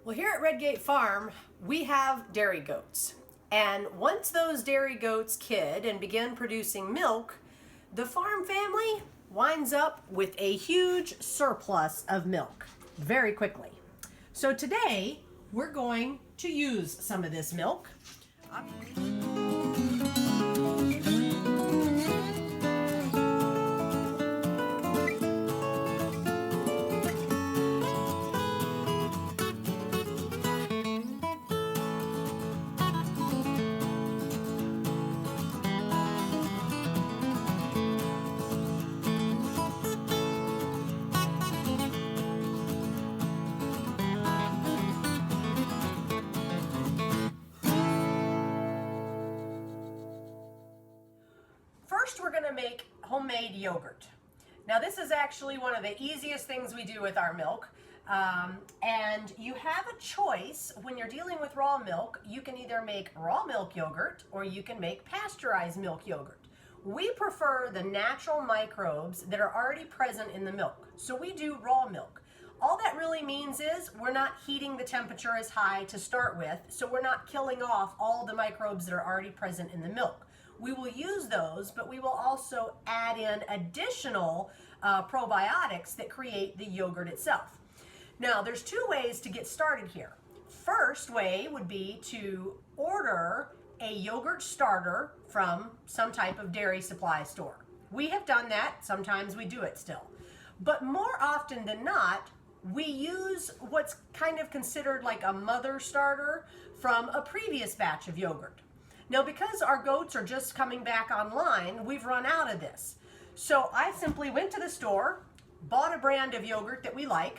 Well, here at Redgate Farm, we have dairy goats. And once those dairy goats kid and begin producing milk, the farm family winds up with a huge surplus of milk very quickly. So today, we're going to use some of this milk. First, we're going to make homemade yogurt. Now, this is actually one of the easiest things we do with our milk. And you have a choice when you're dealing with raw milk. You can either make raw milk yogurt or you can make pasteurized milk yogurt. We prefer the natural microbes that are already present in the milk. So we do raw milk. All that really means is we're not heating the temperature as high to start with, so we're not killing off all the microbes that are already present in the milk. We will use those, but we will also add in additional probiotics that create the yogurt itself. Now, there's two ways to get started here. First way would be to order a yogurt starter from some type of dairy supply store. We have done that. Sometimes we do it still. But more often than not, we use what's kind of considered like a mother starter from a previous batch of yogurt. Now, because our goats are just coming back online, we've run out of this. So I simply went to the store, bought a brand of yogurt that we like,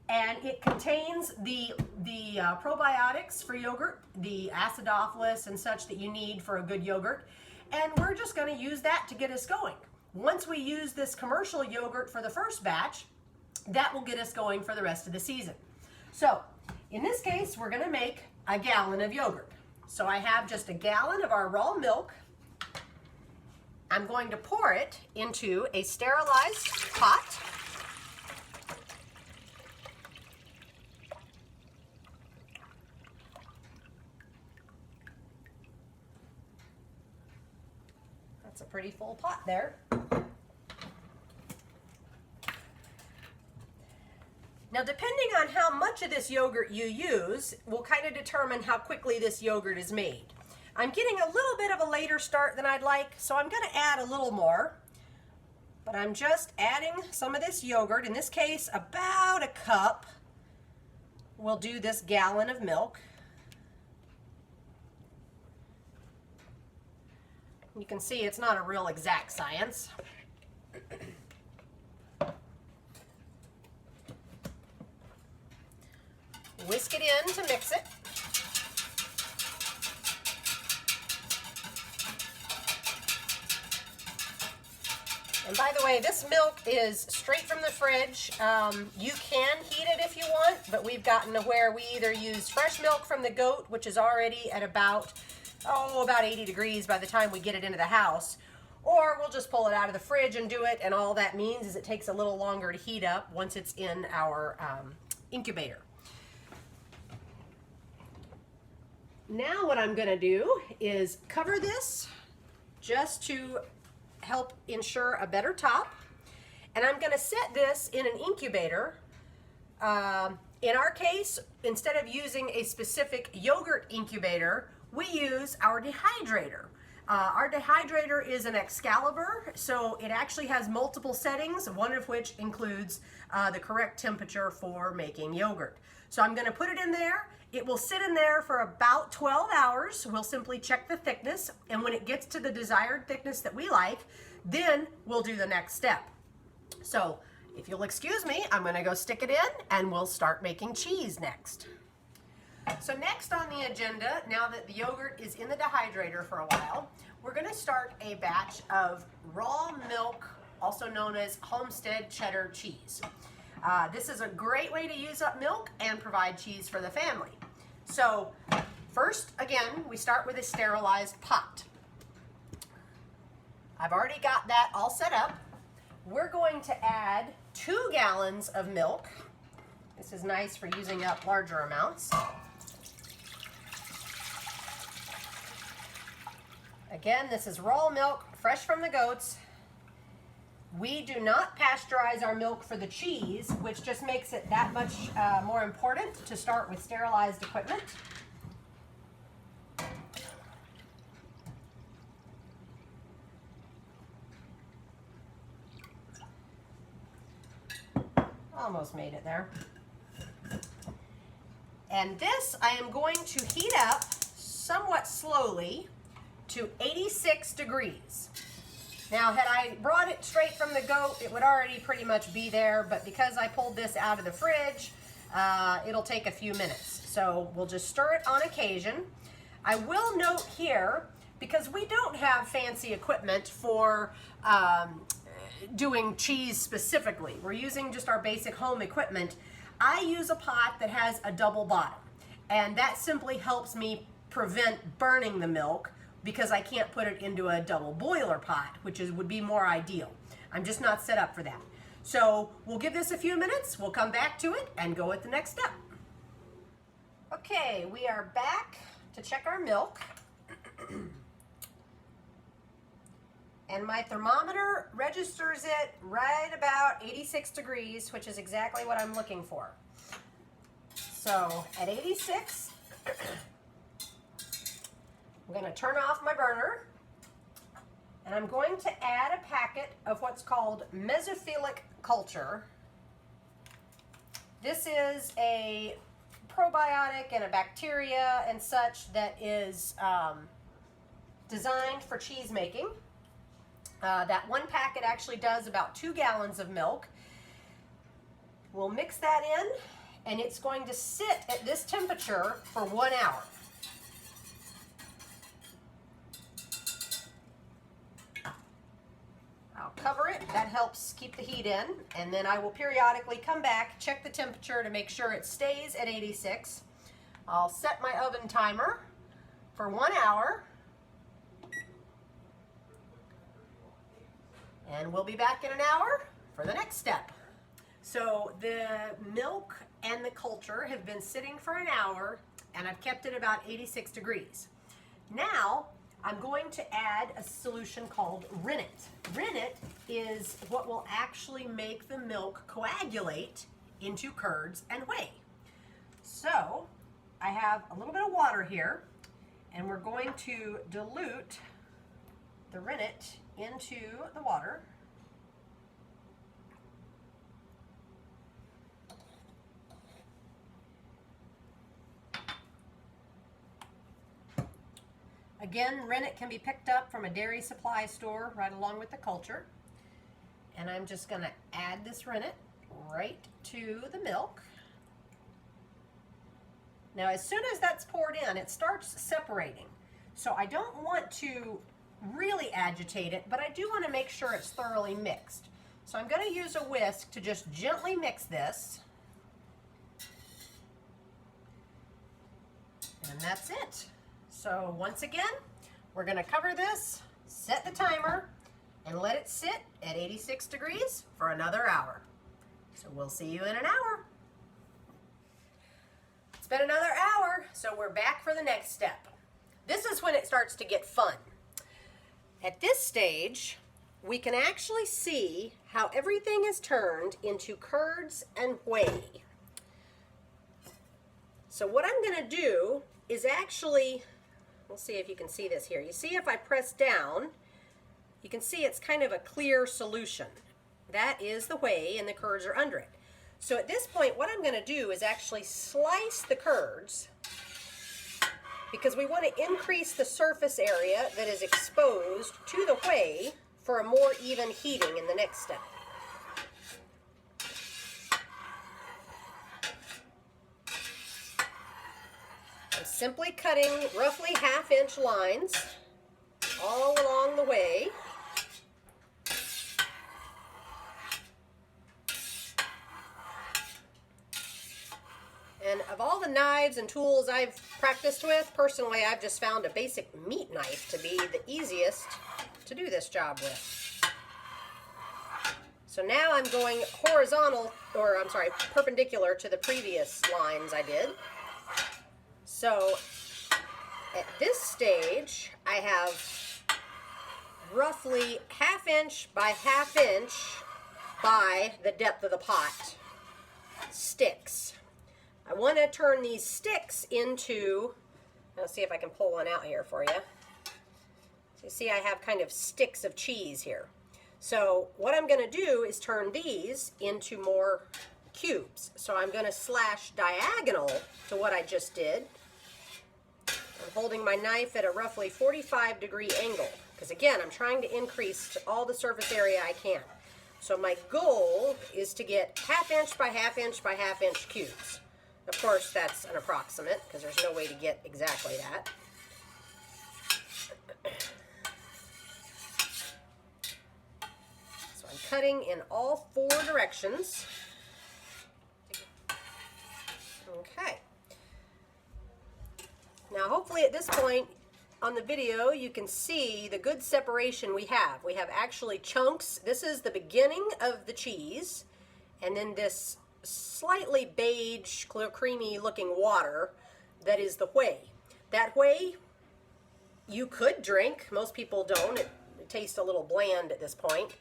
and it contains the probiotics for yogurt, the acidophilus and such that you need for a good yogurt, and we're just going to use that to get us going. Once we use this commercial yogurt for the first batch, that will get us going for the rest of the season. So, in this case, we're going to make a gallon of yogurt. So I have just a gallon of our raw milk. I'm going to pour it into a sterilized pot. That's a pretty full pot there. Now, depending on how much of this yogurt you use will kind of determine how quickly this yogurt is made. I'm getting a little bit of a later start than I'd like, so I'm going to add a little more. But I'm just adding some of this yogurt. In this case, about a cup will do this gallon of milk. You can see it's not a real exact science. Whisk it in to mix it. And by the way, this milk is straight from the fridge. You can heat it if you want, but we've gotten to where we either use fresh milk from the goat, which is already at about 80 degrees by the time we get it into the house, or we'll just pull it out of the fridge and do it, and all that means is it takes a little longer to heat up once it's in our incubator. Now what I'm going to do is cover this just to help ensure a better top. And I'm going to set this in an incubator. In our case, instead of using a specific yogurt incubator, we use our dehydrator. Our dehydrator is an Excalibur, so it actually has multiple settings, one of which includes the correct temperature for making yogurt. So I'm going to put it in there. It will sit in there for about 12 hours. We'll simply check the thickness, and when it gets to the desired thickness that we like, then we'll do the next step. So if you'll excuse me, I'm going to go stick it in, and we'll start making cheese next. So next on the agenda, now that the yogurt is in the dehydrator for a while, we're going to start a batch of raw milk, also known as Homestead Cheddar cheese. This is a great way to use up milk and provide cheese for the family. So first, again, we start with a sterilized pot. I've already got that all set up. We're going to add 2 gallons of milk. This is nice for using up larger amounts. Again, this is raw milk, fresh from the goats. We do not pasteurize our milk for the cheese, which just makes it that much more important to start with sterilized equipment. Almost made it there. And this I am going to heat up somewhat slowly to 86 degrees. Now, had I brought it straight from the goat, it would already pretty much be there, but because I pulled this out of the fridge, it'll take a few minutes. So we'll just stir it on occasion. I will note here, because we don't have fancy equipment for doing cheese specifically, we're using just our basic home equipment. I use a pot that has a double bottom, and that simply helps me prevent burning the milk, because I can't put it into a double boiler pot, which would be more ideal. I'm just not set up for that. So we'll give this a few minutes, we'll come back to it and go with the next step. Okay, we are back to check our milk. And my thermometer registers it right about 86 degrees, which is exactly what I'm looking for. So at 86, I'm going to turn off my burner, and I'm going to add a packet of what's called mesophilic culture. This is a probiotic and a bacteria and such that is designed for cheese making. That one packet actually does about 2 gallons of milk. We'll mix that in, and it's going to sit at this temperature for 1 hour. I'll cover it. That helps keep the heat in, and then I will periodically come back, check the temperature to make sure it stays at 86. I'll set my oven timer for 1 hour, and we'll be back in an hour for the next step. So the milk and the culture have been sitting for an hour, and I've kept it about 86 degrees. Now I'm going to add a solution called Rennet. Rennet is what will actually make the milk coagulate into curds and whey. So I have a little bit of water here, and we're going to dilute the rennet into the water. Again, rennet can be picked up from a dairy supply store right along with the culture. And I'm just going to add this rennet right to the milk. Now, as soon as that's poured in, it starts separating. So I don't want to really agitate it, but I do want to make sure it's thoroughly mixed. So I'm going to use a whisk to just gently mix this. And that's it. So once again, we're going to cover this, set the timer, and let it sit at 86 degrees for another hour. So we'll see you in an hour. It's been another hour, so we're back for the next step. This is when it starts to get fun. At this stage, we can actually see how everything is turned into curds and whey. So what I'm going to do is actually, we'll see if you can see this here. You see if I press down, you can see it's kind of a clear solution. That is the whey, and the curds are under it. So at this point, what I'm going to do is actually slice the curds, because we want to increase the surface area that is exposed to the whey for a more even heating in the next step. I'm simply cutting roughly half-inch lines all along the whey. And of all the knives and tools I've practiced with, personally, I've just found a basic meat knife to be the easiest to do this job with. So now I'm going horizontal, or I'm sorry, perpendicular to the previous lines I did. So at this stage, I have roughly 1/2 inch by 1/2 inch by the depth of the pot sticks. I want to turn these sticks into, let's see if I can pull one out here for you. So you see I have kind of sticks of cheese here. So what I'm going to do is turn these into more cubes. So I'm going to slash diagonal to what I just did. I'm holding my knife at a roughly 45-degree angle because again I'm trying to increase all the surface area I can. So my goal is to get 1/2 inch by 1/2 inch by 1/2 inch cubes. Of course that's an approximate because there's no way to get exactly that. So I'm cutting in all 4 directions. Okay. Now hopefully at this point on the video you can see the good separation we have. We have actually chunks. This is the beginning of the cheese, and then this slightly beige, creamy looking water that is the whey. That whey you could drink. Most people don't. It tastes a little bland at this point.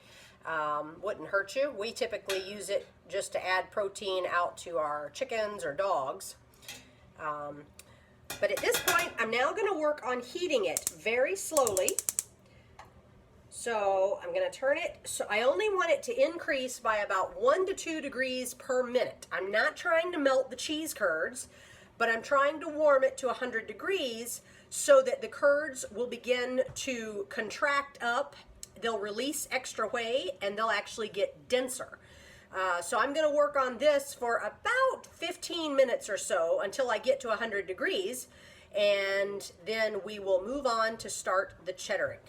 Wouldn't hurt you. We typically use it just to add protein out to our chickens or dogs. But at this point, I'm now going to work on heating it very slowly. So I'm going to turn it, so I only want it to increase by about 1 to 2 degrees per minute. I'm not trying to melt the cheese curds, but I'm trying to warm it to 100 degrees so that the curds will begin to contract up. They'll release extra whey and they'll actually get denser. So I'm going to work on this for about 15 minutes or so until I get to 100 degrees, and then we will move on to start the cheddaring.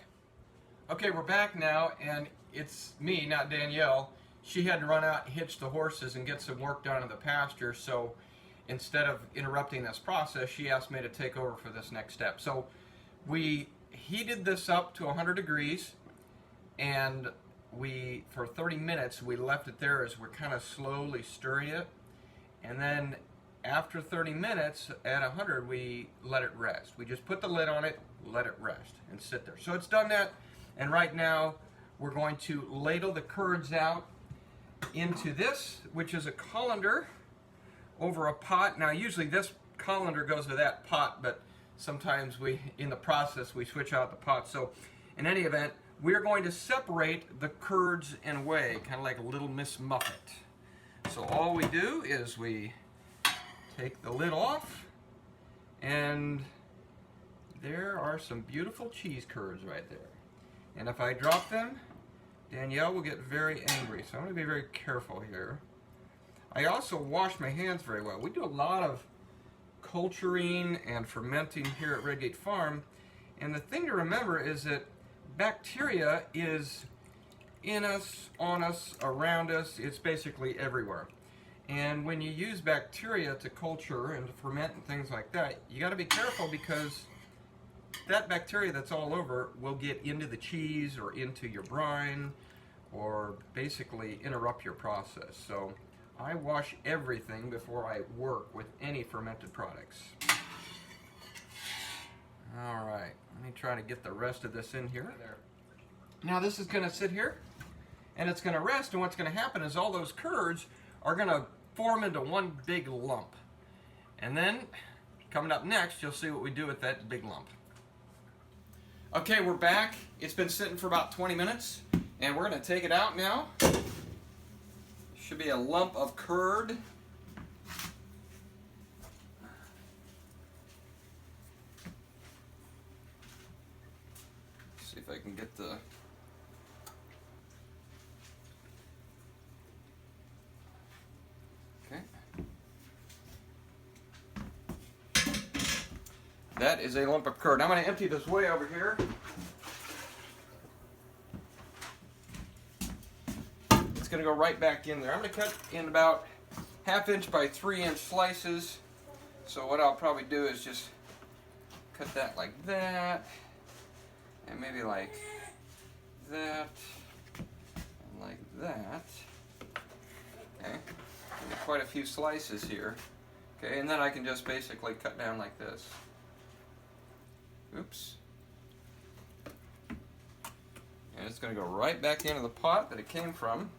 Okay, we're back now, and it's me, not Danielle. She had to run out and hitch the horses and get some work done in the pasture, so instead of interrupting this process, she asked me to take over for this next step. So we heated this up to 100 degrees, and for 30 minutes, we left it there as we're kind of slowly stirring it. And then after 30 minutes at 100, we let it rest. We just put the lid on it, let it rest, and sit there. So it's done that, and right now we're going to ladle the curds out into this, which is a colander over a pot. Now usually this colander goes to that pot, but sometimes in the process, we switch out the pot. So in any event, we're going to separate the curds and whey, kind of like a little Miss Muffet. So all we do is we take the lid off, and there are some beautiful cheese curds right there. And if I drop them, Danielle will get very angry, so I'm going to be very careful here. I also wash my hands very well. We do a lot of culturing and fermenting here at Redgate Farm, and the thing to remember is that bacteria is in us, on us, around us. It's basically everywhere. And when you use bacteria to culture and to ferment and things like that, you got to be careful because that bacteria that's all over will get into the cheese or into your brine or basically interrupt your process. So I wash everything before I work with any fermented products. All right, let me try to get the rest of this in here. There. Now this is going to sit here, and it's going to rest, and what's going to happen is all those curds are going to form into one big lump. And then, coming up next, you'll see what we do with that big lump. Okay, we're back. It's been sitting for about 20 minutes, and we're going to take it out now. Should be a lump of curd. See if I can get the... Okay. That is a lump of curd. I'm going to empty this way over here. It's going to go right back in there. I'm going to cut in about 1/2 inch by 3 inch slices. So what I'll probably do is just cut that like that. And maybe like that, and like that. Okay, get quite a few slices here. Okay, and then I can just basically cut down like this. Oops. And it's going to go right back into the pot that it came from.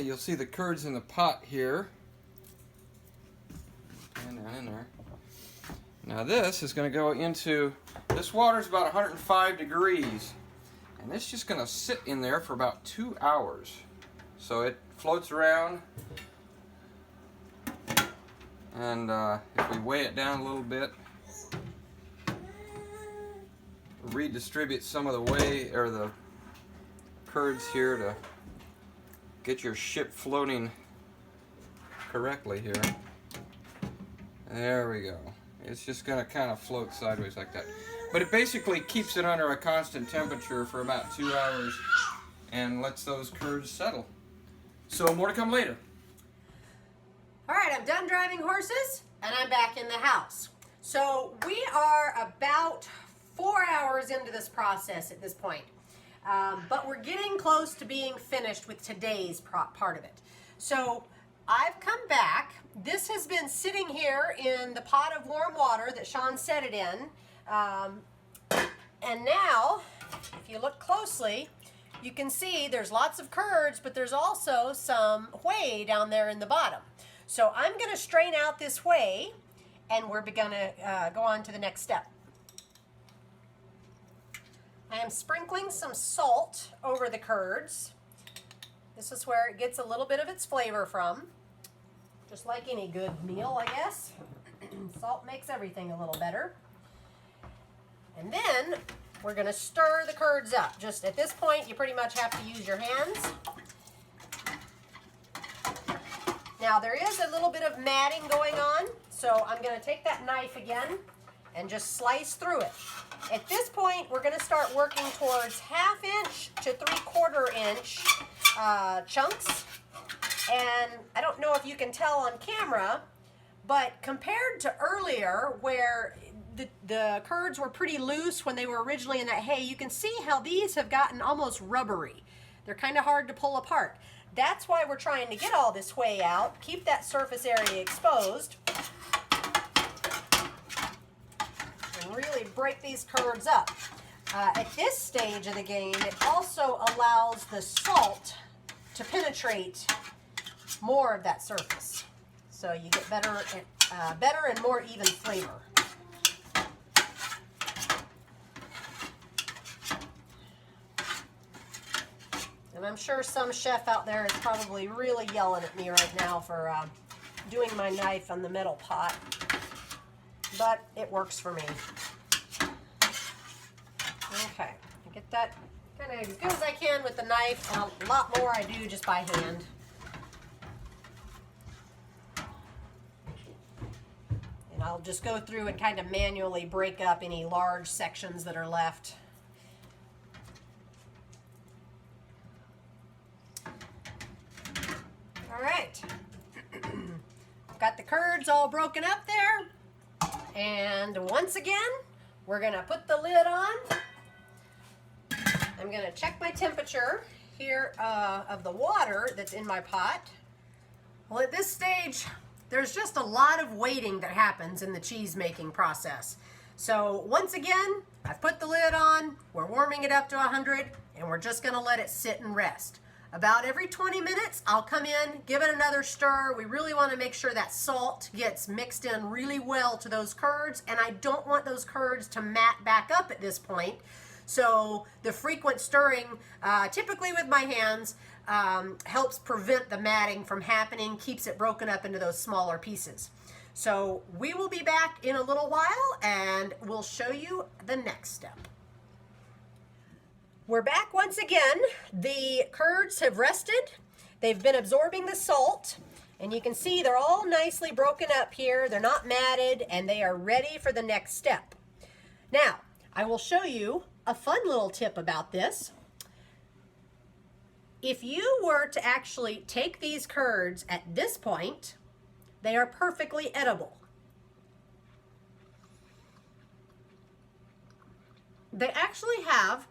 You'll see the curds in the pot here. And down in there. Now this is going to go into, this water is about 105 degrees. And it's just going to sit in there for about 2 hours. So it floats around. And if we weigh it down a little bit, redistribute some of the the curds here to get your ship floating correctly here. There we go. It's just going to kind of float sideways like that. But it basically keeps it under a constant temperature for about 2 hours and lets those curds settle. So more to come later. All right, I'm done driving horses and I'm back in the house. So we are about 4 hours into this process at this point. But we're getting close to being finished with today's part of it. So I've come back. This has been sitting here in the pot of warm water that Sean set it in. And now, if you look closely, you can see there's lots of curds, but there's also some whey down there in the bottom. So I'm going to strain out this whey, and we're going to go on to the next step. I am sprinkling some salt over the curds. This is where it gets a little bit of its flavor from. Just like any good meal, I guess. Salt makes everything a little better. And then we're going to stir the curds up. Just at this point, you pretty much have to use your hands. Now there is a little bit of matting going on, so I'm going to take that knife again and just slice through it. At this point, we're going to start working towards 1/2 inch to 3/4 inch chunks. And I don't know if you can tell on camera, but compared to earlier where the curds were pretty loose when they were originally in that hay, you can see how these have gotten almost rubbery. They're kind of hard to pull apart. That's why we're trying to get all this whey out, keep that surface area exposed, and really break these curds up. At this stage of the game, it also allows the salt to penetrate more of that surface. So you get better and more even flavor. And I'm sure some chef out there is probably really yelling at me right now for doing my knife on the metal pot. But it works for me. Okay, I get that kind of as good as I can with the knife, and a lot more I do just by hand. And I'll just go through and kind of manually break up any large sections that are left. All right, got the curds all broken up there, and once again, we're gonna put the lid on. I'm gonna check my temperature here of the water that's in my pot. Well, at this stage, there's just a lot of waiting that happens in the cheese making process. So once again, I've put the lid on, we're warming it up to 100, and we're just gonna let it sit and rest. About every 20 minutes, I'll come in, give it another stir. We really want to make sure that salt gets mixed in really well to those curds, and I don't want those curds to mat back up at this point. So the frequent stirring, typically with my hands, helps prevent the matting from happening, keeps it broken up into those smaller pieces. So we will be back in a little while, and we'll show you the next step. We're back once again. The curds have rested. They've been absorbing the salt, and you can see they're all nicely broken up here. They're not matted, and they are ready for the next step. Now, I will show you a fun little tip about this. If you were to actually take these curds at this point, they are perfectly edible. they actually have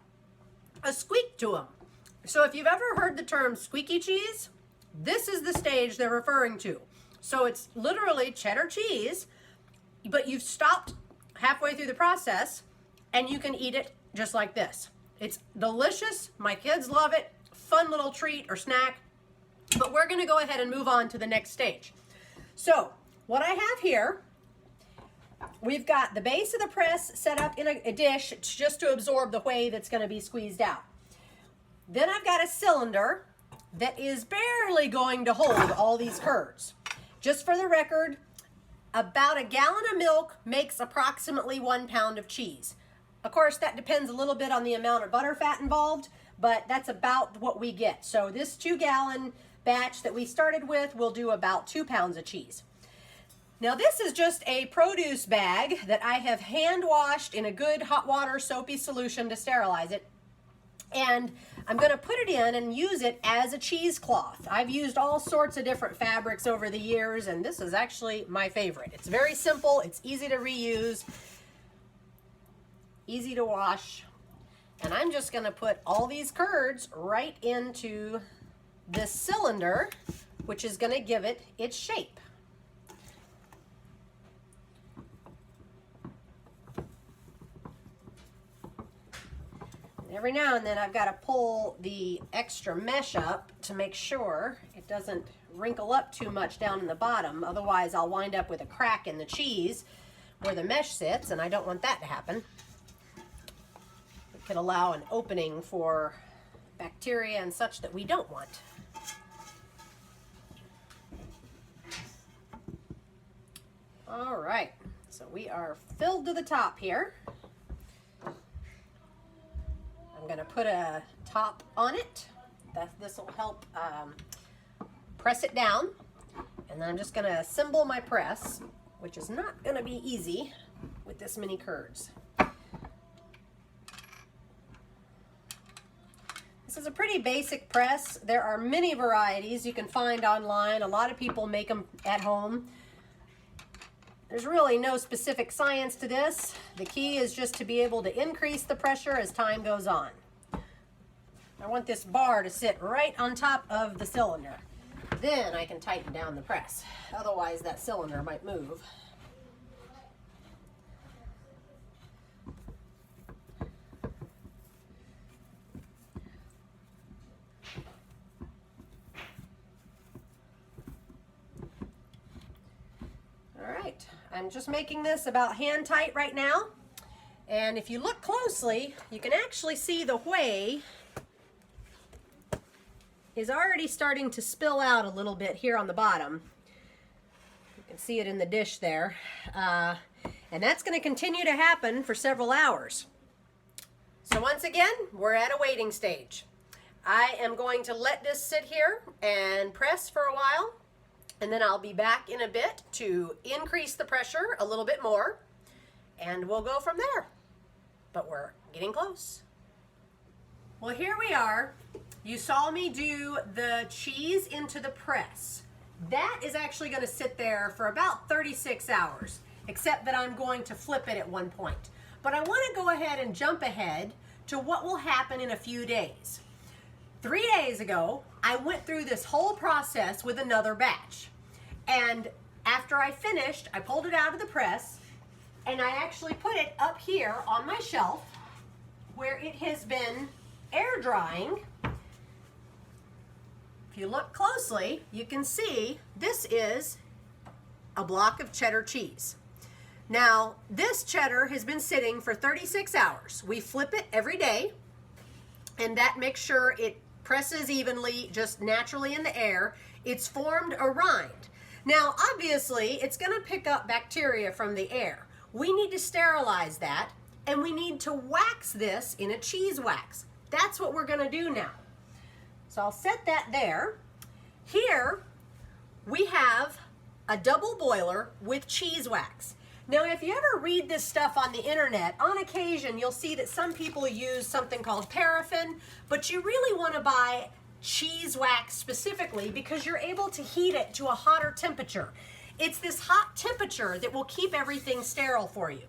a squeak to them. So if you've ever heard the term squeaky cheese, this is the stage they're referring to. So it's literally cheddar cheese, but you've stopped halfway through the process and you can eat it just like this. It's delicious. My kids love it. Fun little treat or snack. But we're going to go ahead and move on to the next stage. So what I have here, we've got the base of the press set up in a dish just to absorb the whey that's going to be squeezed out. Then I've got a cylinder that is barely going to hold all these curds. Just for the record, about a gallon of milk makes approximately 1 pound of cheese. Of course, that depends a little bit on the amount of butter fat involved, but that's about what we get. So this 2-gallon batch that we started with will do about 2 pounds of cheese. Now this is just a produce bag that I have hand washed in a good hot water soapy solution to sterilize it. And I'm going to put it in and use it as a cheesecloth. I've used all sorts of different fabrics over the years, and this is actually my favorite. It's very simple, it's easy to reuse, easy to wash. And I'm just going to put all these curds right into this cylinder, which is going to give it its shape. Every now and then I've got to pull the extra mesh up to make sure it doesn't wrinkle up too much down in the bottom. Otherwise I'll wind up with a crack in the cheese where the mesh sits, and I don't want that to happen. It could allow an opening for bacteria and such that we don't want. All right, so we are filled to the top here. I'm going to put a top on it. This will help press it down. And then I'm just going to assemble my press, which is not going to be easy with this many curds. This is a pretty basic press. There are many varieties you can find online. A lot of people make them at home. There's really no specific science to this. The key is just to be able to increase the pressure as time goes on. I want this bar to sit right on top of the cylinder. Then I can tighten down the press. Otherwise that cylinder might move. Alright, I'm just making this about hand tight right now. And if you look closely, you can actually see the whey is already starting to spill out a little bit here on the bottom. You can see it in the dish there. And that's going to continue to happen for several hours. So once again, we're at a waiting stage. I am going to let this sit here and press for a while. And then I'll be back in a bit to increase the pressure a little bit more, and we'll go from there. But we're getting close. Well, here we are. You saw me do the cheese into the press. That is actually going to sit there for about 36 hours, except that I'm going to flip it at one point. But I want to go ahead and jump ahead to what will happen in a few days. 3 days ago, I went through this whole process with another batch. And after I finished, I pulled it out of the press and I actually put it up here on my shelf where it has been air drying. If you look closely, you can see this is a block of cheddar cheese. Now, this cheddar has been sitting for 36 hours. We flip it every day, and that makes sure it presses evenly, just naturally in the air. It's formed a rind. Now, obviously, it's going to pick up bacteria from the air. We need to sterilize that, and we need to wax this in a cheese wax. That's what we're going to do now. So I'll set that there. Here, we have a double boiler with cheese wax. Now, if you ever read this stuff on the internet, on occasion you'll see that some people use something called paraffin, but you really want to buy cheese wax specifically because you're able to heat it to a hotter temperature. It's this hot temperature that will keep everything sterile for you.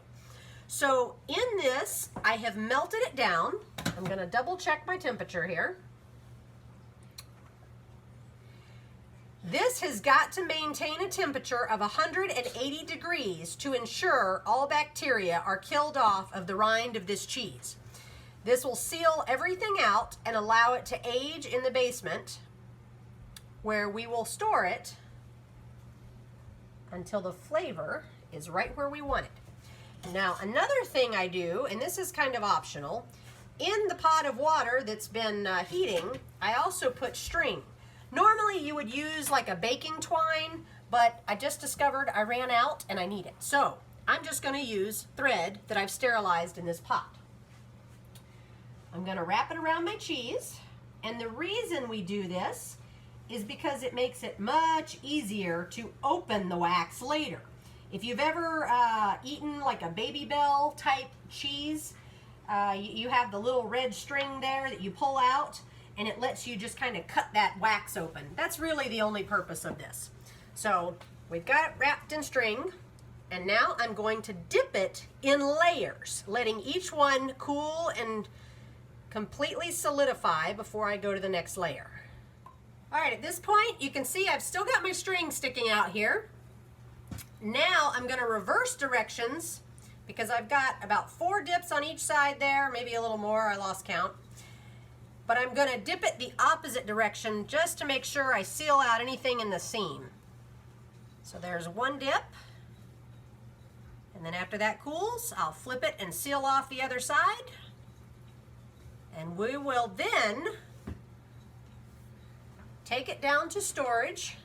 So in this, I have melted it down. I'm going to double check my temperature here. This has got to maintain a temperature of 180 degrees to ensure all bacteria are killed off of the rind of this cheese. This will seal everything out and allow it to age in the basement, where we will store it until the flavor is right where we want it. Now, another thing I do, and this is kind of optional, in the pot of water that's been heating, I also put string. Normally you would use like a baking twine, but I just discovered I ran out and I need it. So I'm just going to use thread that I've sterilized in this pot. I'm going to wrap it around my cheese, and the reason we do this is because it makes it much easier to open the wax later. If you've ever eaten like a Baby Bell type cheese, you have the little red string there that you pull out, and it lets you just kind of cut that wax open. That's really the only purpose of this. So we've got it wrapped in string, and now I'm going to dip it in layers, letting each one cool and completely solidify before I go to the next layer. All right, at this point, you can see I've still got my string sticking out here. Now I'm going to reverse directions because I've got about 4 dips on each side there, maybe a little more, I lost count. But I'm going to dip it the opposite direction just to make sure I seal out anything in the seam. So there's 1 dip. And then after that cools, I'll flip it and seal off the other side. And we will then take it down to storage,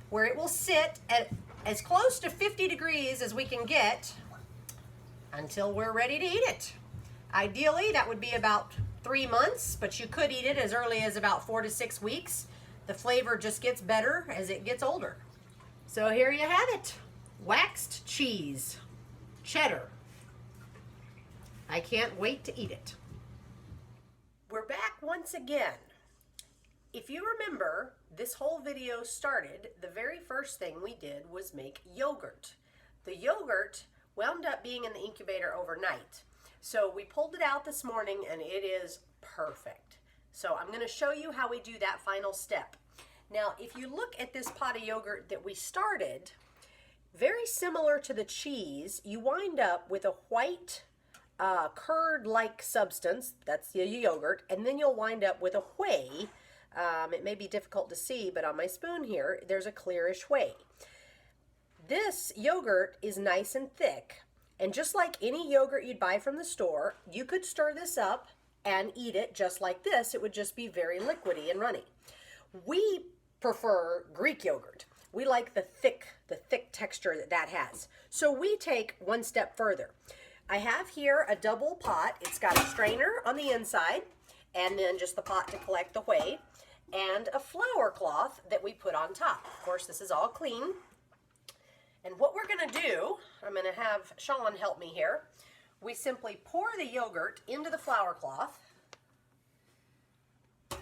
where it will sit at as close to 50 degrees as we can get until we're ready to eat it. Ideally, that would be about 3 months, but you could eat it as early as about 4 to 6 weeks. The flavor just gets better as it gets older. So here you have it, waxed cheese, cheddar. I can't wait to eat it. We're back once again. If you remember, this whole video started, the very first thing we did was make yogurt. The yogurt wound up being in the incubator overnight. So we pulled it out this morning and it is perfect. So I'm going to show you how we do that final step. Now, if you look at this pot of yogurt that we started, very similar to the cheese, you wind up with a white curd-like substance, that's the yogurt, and then you'll wind up with a whey. It may be difficult to see, but on my spoon here, there's a clearish whey. This yogurt is nice and thick, and just like any yogurt you'd buy from the store, you could stir this up and eat it just like this. It would just be very liquidy and runny. We prefer Greek yogurt. We like the thick texture that has. So we take one step further. I have here a double pot. It's got a strainer on the inside, and then just the pot to collect the whey, and a flour cloth that we put on top. Of course, this is all clean. And what we're going to do, I'm going to have Sean help me here. We simply pour the yogurt into the flour cloth. It's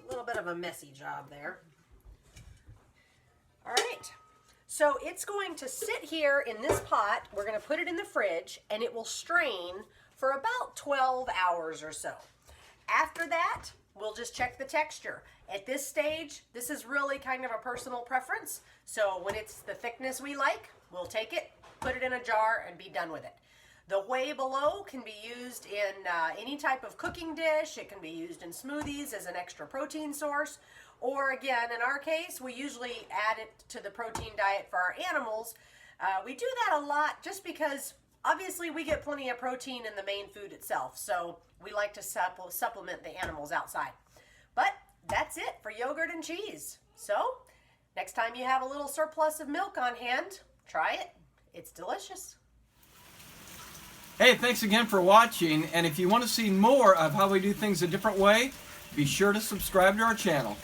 a little bit of a messy job there. All right. So it's going to sit here in this pot. We're going to put it in the fridge, and it will strain for about 12 hours or so. After that, we'll just check the texture. At this stage, this is really kind of a personal preference. So when it's the thickness we like, we'll take it, put it in a jar, and be done with it. The whey below can be used in any type of cooking dish. It can be used in smoothies as an extra protein source. Or again, in our case, we usually add it to the protein diet for our animals. We do that a lot just because obviously we get plenty of protein in the main food itself. So we like to supplement the animals outside. But that's it for yogurt and cheese. So next time you have a little surplus of milk on hand, try it. It's delicious. Hey, thanks again for watching. And if you want to see more of how we do things a different way, be sure to subscribe to our channel.